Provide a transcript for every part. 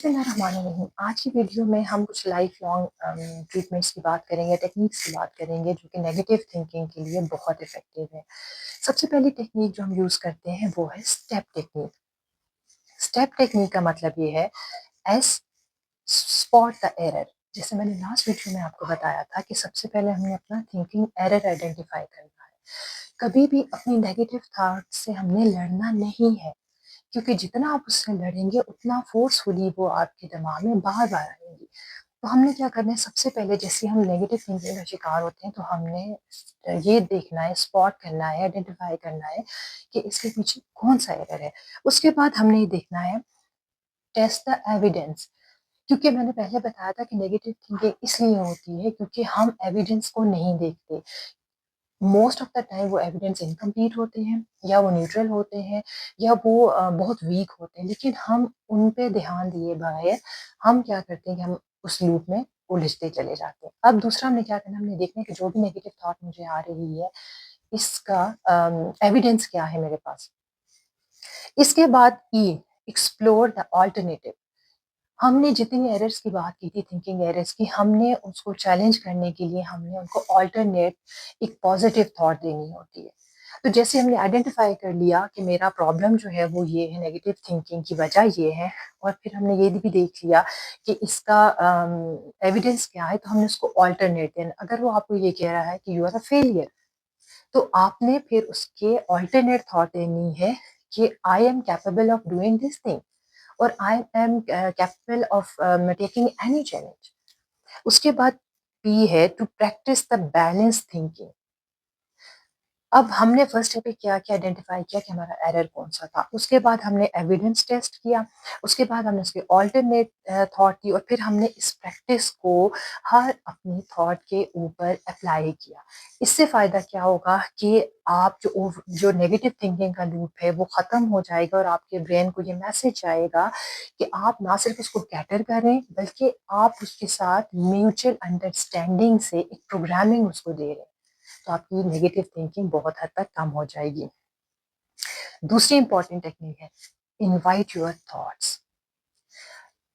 बिस्मिल्लाहिर्रहमानिर्रहीम। आज की वीडियो में हम कुछ लाइफ लॉन्ग ट्रीटमेंट्स की बात करेंगे, टेक्निक्स की बात करेंगे जो कि नेगेटिव थिंकिंग के लिए बहुत इफ़ेक्टिव है। सबसे पहली टेक्निक जो हम यूज़ करते हैं वो है स्टेप टेक्निक। स्टेप टेक्निक का मतलब ये है एस स्पॉट द एरर। जैसे मैंने लास्ट वीडियो में आपको बताया था कि सबसे पहले हमें अपना थिंकिंग एरर आइडेंटिफाई करना है। कभी भी अपनी नेगेटिव थॉट से हमने लड़ना नहीं है, क्योंकि जितना आप उससे लड़ेंगे उतना फोर्सफुली वो आपके दिमाग में बार बार आएंगी। तो हमने क्या करना है, सबसे पहले जैसे हम नेगेटिव थिंकिंग का शिकार होते हैं तो हमने ये देखना है, स्पॉट करना है, आइडेंटिफाई करना है कि इसके पीछे कौन सा एरर है। उसके बाद हमने ये देखना है, टेस्ट द एविडेंस। क्योंकि मैंने पहले बताया था कि नेगेटिव थिंकिंग इसलिए होती है क्योंकि हम एविडेंस को नहीं देखते। मोस्ट ऑफ द टाइम वो एविडेंस इनकम्प्लीट होते हैं, या वो न्यूट्रल होते हैं, या वो बहुत वीक होते हैं, लेकिन हम उन पे ध्यान दिए बगैर हम क्या करते हैं कि हम उस लूप में उलझते चले जाते हैं। अब दूसरा हमने क्या करना है, हमने देखना है कि जो भी नेगेटिव थॉट मुझे आ रही है इसका एविडेंस क्या है मेरे पास। इसके बाद एक्सप्लोर द ऑल्टरनेटिव। हमने जितनी एरर्स की बात की थी, थिंकिंग एरर्स की, हमने उसको चैलेंज करने के लिए हमने उनको ऑल्टरनेट एक पॉजिटिव थॉट देनी होती है। तो जैसे हमने आइडेंटिफाई कर लिया कि मेरा प्रॉब्लम जो है वो ये है, नेगेटिव थिंकिंग की वजह ये है, और फिर हमने ये भी देख लिया कि इसका एविडेंस क्या है, तो हमने उसको ऑल्टरनेट देना। अगर वो आपको ये कह रहा है कि यू आर अ फेलियर, तो आपने फिर उसके ऑल्टरनेट थॉट देनी है कि I am capable of doing this thing, और I am capable of taking any challenge. उसके बाद पी है to practice the balance thinking. अब हमने फर्स्ट स्टेप पे क्या क्या आइडेंटिफाई किया कि हमारा एरर कौन सा था, उसके बाद हमने एविडेंस टेस्ट किया, उसके बाद हमने उसके ऑल्टरनेट थॉट की, और फिर हमने इस प्रैक्टिस को हर अपनी थॉट के ऊपर अप्लाई किया। इससे फ़ायदा क्या होगा कि आप जो नेगेटिव थिंकिंग का लूप है वो ख़त्म हो जाएगा, और आपके ब्रेन को ये मैसेज आएगा कि आप ना सिर्फ उसको कैटर करें बल्कि आप उसके साथ म्यूचुअल अंडरस्टैंडिंग से एक प्रोग्रामिंग उसको दे रहे हैं। तो आपकी नेगेटिव थिंकिंग बहुत हद तक कम हो जाएगी। दूसरी इंपॉर्टेंट टेक्निक है इनवाइट योर थॉट्स।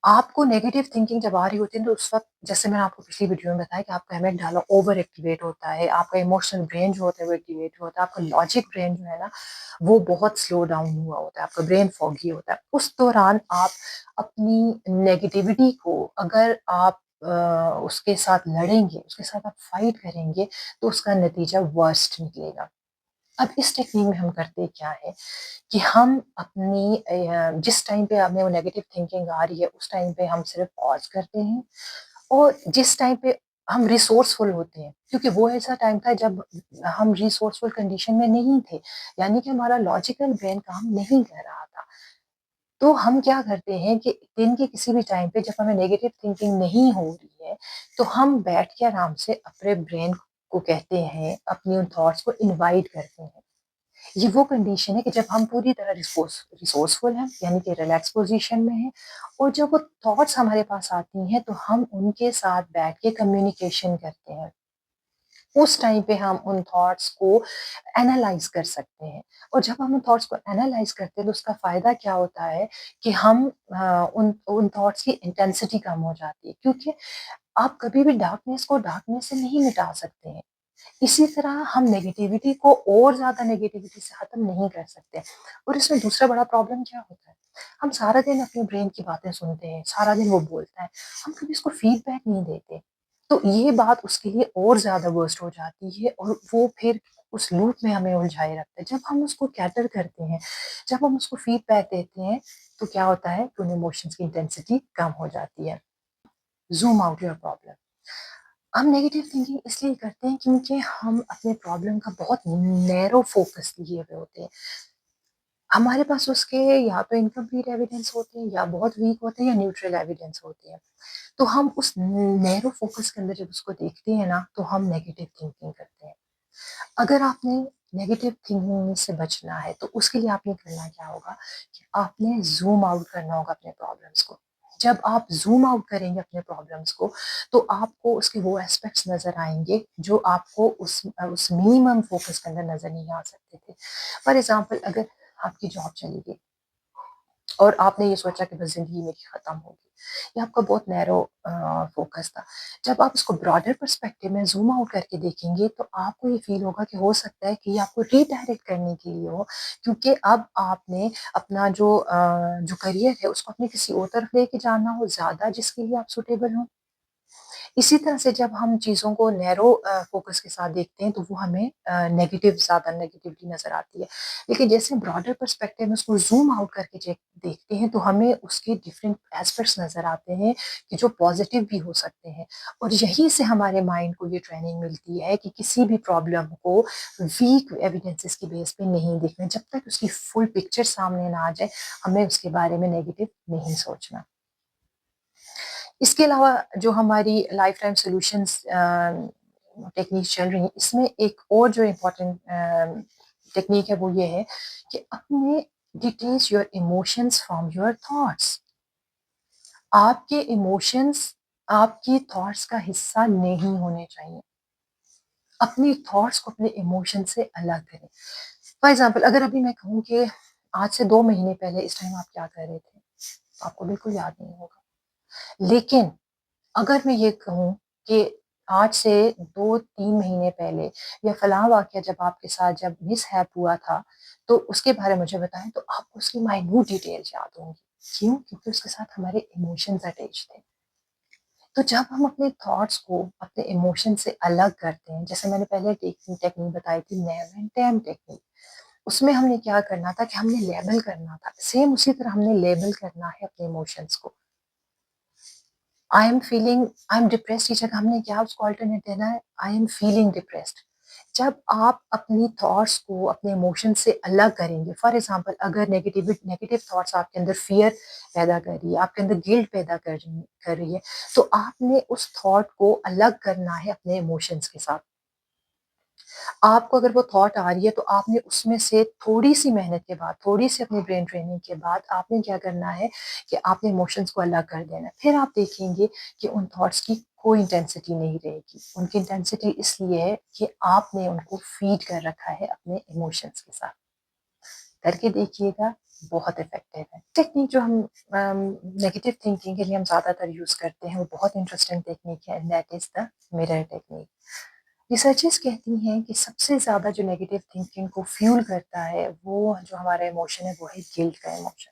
आपको नेगेटिव थिंकिंग जब आ रही होती है तो उस वक्त, जैसे मैंने आपको पिछली वीडियो में बताया कि आपका एमिगडाला ओवर एक्टिवेट होता है, आपका इमोशनल ब्रेन जो होता है वो एक्टिवेट होता है, आपका लॉजिक ब्रेन जो है ना वो बहुत स्लो डाउन हुआ होता है, आपका ब्रेन फॉगी होता है। उस दौरान आप अपनी नेगेटिविटी को, अगर आप उसके साथ लड़ेंगे, उसके साथ आप फाइट करेंगे, तो उसका नतीजा वर्स्ट निकलेगा। अब इस टेक्निक में हम करते क्या है कि हम अपनी जिस टाइम पे हमें वो नेगेटिव थिंकिंग आ रही है उस टाइम पे हम सिर्फ पॉज करते हैं, और जिस टाइम पे हम रिसोर्सफुल होते हैं, क्योंकि वो ऐसा टाइम था जब हम रिसोर्सफुल कंडीशन में नहीं थे, यानी कि हमारा लॉजिकल ब्रेन काम नहीं कर रहा था, तो हम क्या करते हैं कि दिन के किसी भी टाइम पे जब हमें नेगेटिव थिंकिंग नहीं हो रही है तो हम बैठ के आराम से अपने ब्रेन को कहते हैं, अपनी उन थॉट्स को इनवाइट करते हैं। ये वो कंडीशन है कि जब हम पूरी तरह रिसोर्सफुल हैं, यानी कि रिलैक्स पोजीशन में हैं, और जब वो थॉट्स हमारे पास आती हैं तो हम उनके साथ बैठ के कम्युनिकेशन करते हैं। उस टाइम पे हम उन थॉट्स को एनालाइज कर सकते हैं, और जब हम उन थॉट्स को एनालाइज करते हैं तो उसका फ़ायदा क्या होता है कि हम उन उन थॉट्स की इंटेंसिटी कम हो जाती है, क्योंकि आप कभी भी डार्कनेस को डार्कनेस से नहीं मिटा सकते हैं। इसी तरह हम नेगेटिविटी को और ज़्यादा नेगेटिविटी से ख़त्म नहीं कर सकते। और इसमें दूसरा बड़ा प्रॉब्लम क्या होता है, हम सारा दिन अपने ब्रेन की बातें सुनते हैं, सारा दिन वो बोलता है, हम कभी उसको फीडबैक नहीं देते। तो ये बात उसके लिए और ज़्यादा वर्स्ट हो जाती है, और वो फिर उस लूप में हमें उलझाए रखता है। जब हम उसको कैटर करते हैं, जब हम उसको फीडबैक देते हैं, तो क्या होता है कि उन इमोशंस की इंटेंसिटी कम हो जाती है। Zoom out your problem. हम नेगेटिव थिंकिंग इसलिए करते हैं क्योंकि हम अपने प्रॉब्लम का बहुत नैरो फोकस लिए हुए होते हैं। हमारे पास उसके या तो इनकम्प्लीट एविडेंस होते हैं, या बहुत वीक होते हैं, या न्यूट्रल एविडेंस होते हैं। तो हम उस नैरो फोकस के अंदर जब उसको देखते हैं ना तो हम नेगेटिव थिंकिंग करते हैं। अगर आपने नेगेटिव थिंकिंग से बचना है तो उसके लिए आपने करना क्या होगा कि आपने ज़ूम आउट करना होगा अपने प्रॉब्लम्स को। जब आप ज़ूम आउट करेंगे अपने प्रॉब्लम्स को तो आपको उसके वो एस्पेक्ट्स नज़र आएँगे जो आपको उस मिनिमम फ़ोकस के अंदर नज़र नहीं आ सकते थे। फॉर एग्ज़ाम्पल, अगर आपकी जॉब चली गई, और आपने ये सोचा कि बस ज़िंदगी मेरी ख़त्म होगी। ये आपका बहुत नैरो फ़ोकस था। जब आप उसको ब्रॉडर पर्सपेक्टिव में ज़ूम आउट करके देखेंगे तो आपको ये फ़ील होगा कि हो सकता है कि ये आपको रीडायरेक्ट करने के लिए हो, क्योंकि अब आपने अपना जो करियर है उसको अपने किसी और तरफ लेके जाना हो ज़्यादा, जिसके लिए आप सूटेबल हो। इसी तरह से जब हम चीज़ों को नैरो फ़ोकस के साथ देखते हैं तो वो हमें नेगेटिव ज़्यादा नेगेटिविटी नज़र आती है। लेकिन जैसे ब्रॉडर पर्सपेक्टिव में उसको ज़ूम आउट करके देखते हैं तो हमें उसके डिफरेंट एस्पेक्ट्स नज़र आते हैं कि जो पॉज़िटिव भी हो सकते हैं। और यहीं से हमारे माइंड को ये ट्रेनिंग मिलती है कि किसी भी प्रॉब्लम को वीक एविडेंसेस की बेस पे नहीं देखना। जब तक उसकी फुल पिक्चर सामने ना आ जाए, हमें उसके बारे में नेगेटिव नहीं सोचना। इसके अलावा जो हमारी लाइफ टाइम सॉल्यूशंस टेक्निक्स चल रही हैं, इसमें एक और जो इम्पोर्टेंट टेक्निक है वो ये है कि अपने details your emotions from your thoughts. आपके इमोशंस आपकी थॉट्स का हिस्सा नहीं होने चाहिए। अपनी थॉट्स को अपने इमोशन से अलग करें। फॉर एग्जांपल, अगर अभी मैं कहूँ कि आज से 2 महीने पहले इस टाइम आप क्या कर रहे थे? आपको बिल्कुल याद नहीं होगा। लेकिन अगर मैं ये कहूँ कि आज से 2-3 महीने पहले या फलाँ वाक़या जब आपके साथ जब मिसहैप हुआ था, तो उसके बारे में मुझे बताएँ, तो आपको उसकी माइन्यूट डिटेल्स याद होंगी। क्यों? क्योंकि उसके साथ हमारे इमोशंस अटैच थे। तो जब हम अपने थॉट्स को अपने इमोशन से अलग करते हैं, जैसे मैंने पहले टेक्निक बताई थी, नेम एंड टेम टेक्निक। उसमें हमने क्या करना था कि हमने लेबल करना था। सेम उसी तरह हमने लेबल करना है अपने इमोशंस को। आई एम डिप्रेस्ड की जगह हमने क्या उसको अल्टरनेट देना है, आई एम फीलिंग डिप्रेस्ड। जब आप अपनी थॉट्स को अपने इमोशन से अलग करेंगे, फॉर एग्जांपल अगर नेगेटिव थॉट्स आपके अंदर फियर पैदा कर रही है, आपके अंदर गिल्ट पैदा कर रही है, तो आपने उस थॉट को अलग करना है अपने इमोशंस के साथ। आपको अगर वो थॉट आ रही है तो आपने उसमें से थोड़ी-सी मेहनत के बाद, थोड़ी-सी अपनी ब्रेन ट्रेनिंग के बाद आपने क्या करना है कि आपने इमोशंस को अलग कर देना है। फिर आप देखेंगे कि उन थॉट्स की कोई इंटेंसिटी नहीं रहेगी। उनकी इंटेंसिटी इसलिए है कि आपने उनको फीड कर रखा है अपने इमोशंस के साथ। करके देखिएगा, बहुत इफ़ेक्टिव है। टेक्नीक जो हम नेगेटिव थिंकिंग के लिए हम ज़्यादातर यूज़ करते हैं, वो बहुत इंटरेस्टिंग टेक्नीक है, and that is the mirror technique. Researchers कहती हैं कि सबसे ज़्यादा जो नेगेटिव थिंकिंग को फ्यूल करता है, वो जो हमारा इमोशन है, वो है गिल्ट का इमोशन।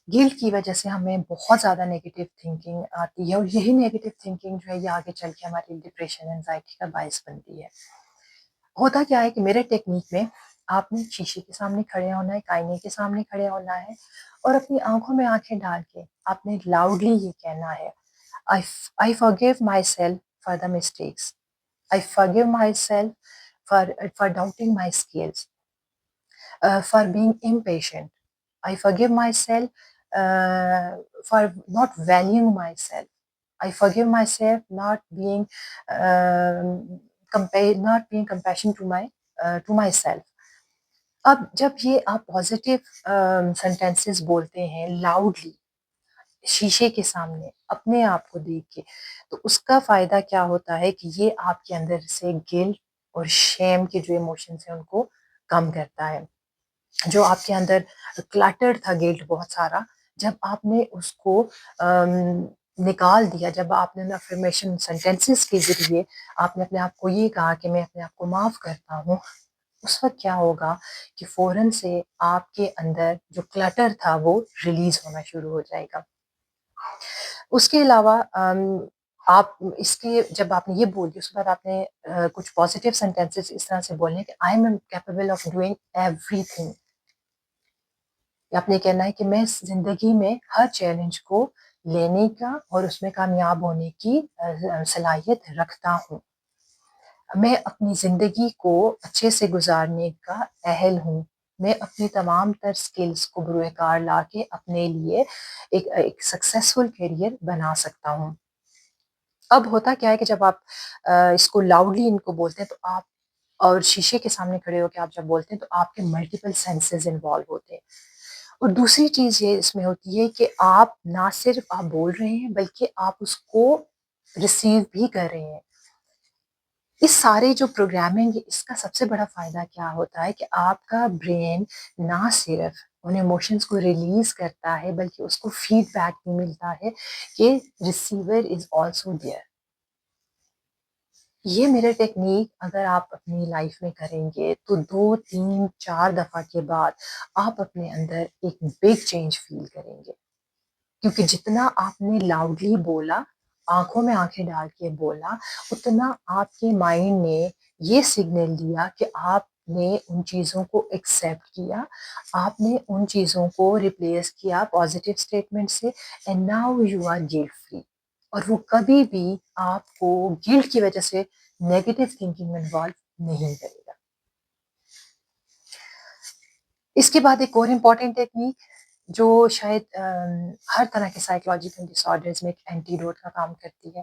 गिल्ट की वजह से हमें बहुत ज़्यादा नेगेटिव थिंकिंग आती है और यही नेगेटिव थिंकिंग जो है ये आगे चल के हमारी डिप्रेशन, एंग्ज़ायटी का बायस बनती है। होता क्या है कि मिरर टेक्नीक में आपने शीशे के सामने खड़े होना है, आईने के सामने खड़े होना है और अपनी आँखों में आँखें डाल के आपने लाउडली ये कहना है, I forgive myself for the mistakes. I forgive myself for doubting my skills, for being impatient. I forgive myself for not valuing myself. I forgive myself not being compassion to myself. अब जब ये आप positive sentences बोलते हैं loudly शीशे के सामने अपने आप को देख के, तो उसका फ़ायदा क्या होता है कि ये आपके अंदर से गिल्ट और शेम के जो इमोशंस हैं उनको कम करता है। जो आपके अंदर क्लटर्ड था गिल्ट बहुत सारा, जब आपने उसको निकाल दिया, जब आपने ना अफ़र्मेशन सेंटेंसेस के ज़रिए आपने अपने आप को ये कहा कि मैं अपने आप को माफ़ करता हूँ, उस वक़्त क्या होगा कि फ़ौरन से आपके अंदर जो क्लटर था वो रिलीज़ होना शुरू हो जाएगा। उसके अलावा आप इसके जब आपने ये बोल दिया उसके बाद आपने कुछ पॉज़िटिव सेंटेंसेस इस तरह से बोलने हैं कि I am capable of doing everything. आपने कहना है कि मैं इस ज़िंदगी में हर चैलेंज को लेने का और उसमें कामयाब होने की सलाहियत रखता हूँ। मैं अपनी ज़िंदगी को अच्छे से गुज़ारने का अहल हूँ। मैं अपनी तमाम तर स्किल्स को बरूए कार लाके अपने लिए एक सक्सेसफुल करियर बना सकता हूँ। अब होता क्या है कि जब आप इसको लाउडली इनको बोलते हैं तो आप और शीशे के सामने खड़े होके आप जब बोलते हैं तो आपके मल्टीपल सेंसेस इन्वॉल्व होते हैं। और दूसरी चीज़ ये इसमें होती है कि आप ना सिर्फ़ आप बोल रहे हैं बल्कि आप उसको रिसीव भी कर रहे हैं। इस सारे जो प्रोग्रामिंग है इसका सबसे बड़ा फ़ायदा क्या होता है कि आपका ब्रेन ना सिर्फ़ ان ایموشنس کو ریلیز کرتا ہے، بلکہ اس کو فیڈ بیک بھی ملتا ہے کہ ریسیور از آلسو دیئر۔ یہ میرر ٹیکنیک اگر آپ اپنی لائف میں کریں گے تو 2 3 4 دفعہ کے بعد آپ اپنے اندر ایک بگ چینج فیل کریں گے، کیونکہ جتنا آپ نے لاؤڈلی بولا، آنکھوں میں آنکھیں ڈال کے بولا، اتنا آپ کے مائنڈ نے یہ سگنل دیا کہ آپ نے ان چیزوں کو ایکسیپٹ کیا، آپ نے ان چیزوں کو ریپلیس کیا پازیٹیو اسٹیٹمنٹ سے، and now you are guilt free. اور وہ کبھی بھی آپ کو گلٹ کی وجہ سے نیگیٹو تھنکنگ میں انوالو نہیں کرے گا۔ اس کے بعد ایک اور امپورٹنٹ ٹیکنیک جو شاید ہر طرح کے سائیکولوجیکل ڈس آرڈرز میں ایک اینٹیڈوٹ کا کام کرتی ہے۔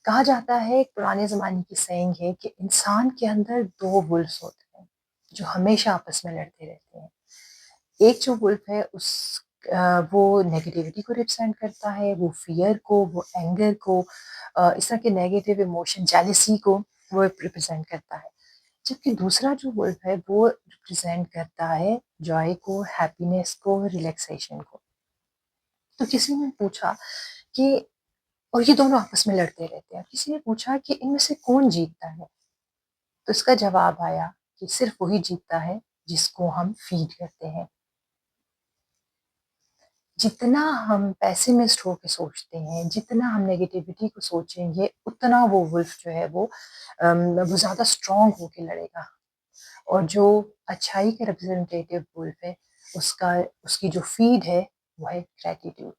کہا جاتا ہے، ایک پرانے زمانے کی سینگ ہے کہ انسان کے اندر 2 ولفز ہوتے ہیں جو ہمیشہ آپس میں لڑتے رہتے ہیں۔ ایک جو ولف ہے وہ نیگیٹیوٹی کو ریپرزینٹ کرتا ہے، وہ فیئر کو، وہ اینگر کو، اس طرح کے نیگیٹو ایموشن، جیلسی کو وہ ریپرزینٹ کرتا ہے۔ جبکہ دوسرا جو ولف ہے وہ ریپرزینٹ کرتا ہے جوائے کو، ہیپینس کو، ریلیکسیشن کو۔ تو کسی نے پوچھا کہ، اور یہ دونوں آپس میں لڑتے رہتے ہیں، کسی نے پوچھا کہ ان میں سے کون جیتتا ہے؟ تو اس کا جواب آیا کہ صرف وہی جیتتا ہے جس کو ہم فیڈ کرتے ہیں۔ جتنا ہم پیسمسٹ ہو کے سوچتے ہیں، جتنا ہم نیگیٹیوٹی کو سوچیں گے، اتنا وہ ولف جو ہے وہ زیادہ اسٹرانگ ہو کے لڑے گا۔ اور جو اچھائی کے ریپرزنٹیٹیو ولف ہے، اس کی جو فیڈ ہے وہ ہے گریٹیٹیوڈ۔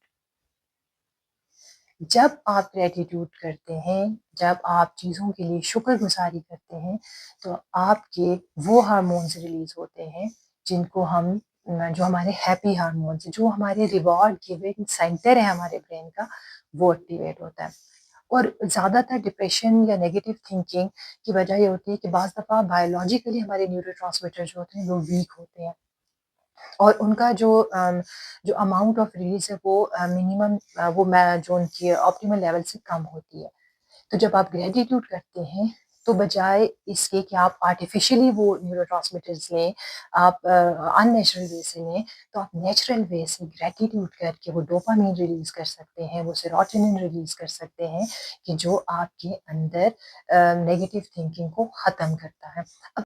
جب آپ گریٹیٹیوڈ کرتے ہیں، جب آپ چیزوں کے لیے شکر گزاری کرتے ہیں، تو آپ کے وہ ہارمونز ریلیز ہوتے ہیں جن کو ہم، جو ہمارے ہیپی ہارمونز، جو ہمارے ریوارڈ گیونگ سینٹر ہے ہمارے برین کا، وہ ایکٹیویٹ ہوتا ہے۔ اور زیادہ تر ڈپریشن یا نیگیٹو تھنکنگ کی وجہ یہ ہوتی ہے کہ بعض دفعہ بایولوجیکلی ہمارے نیورو ٹرانسمیٹر جو ہوتے ہیں وہ ویک ہوتے ہیں، اور ان کا جو اماؤنٹ آف ریلیز ہے وہ منیمم، وہ جو ان کی آپٹیمل لیول سے کم ہوتی ہے۔ تو جب آپ گریٹیٹیوڈ کرتے ہیں تو بجائے اس کے کہ آپ آرٹیفیشلی وہ نیورو ٹرانسمیٹرز لیں، آپ ان نیچرل وے سے لیں، تو آپ نیچرل وے سے گریٹیٹیوڈ کر کے وہ ڈوپامین ریلیز کر سکتے ہیں، وہ سیروٹونین ریلیز کر سکتے ہیں، کہ جو آپ کے اندر نیگیٹو تھنکنگ کو ختم کرتا ہے۔ اب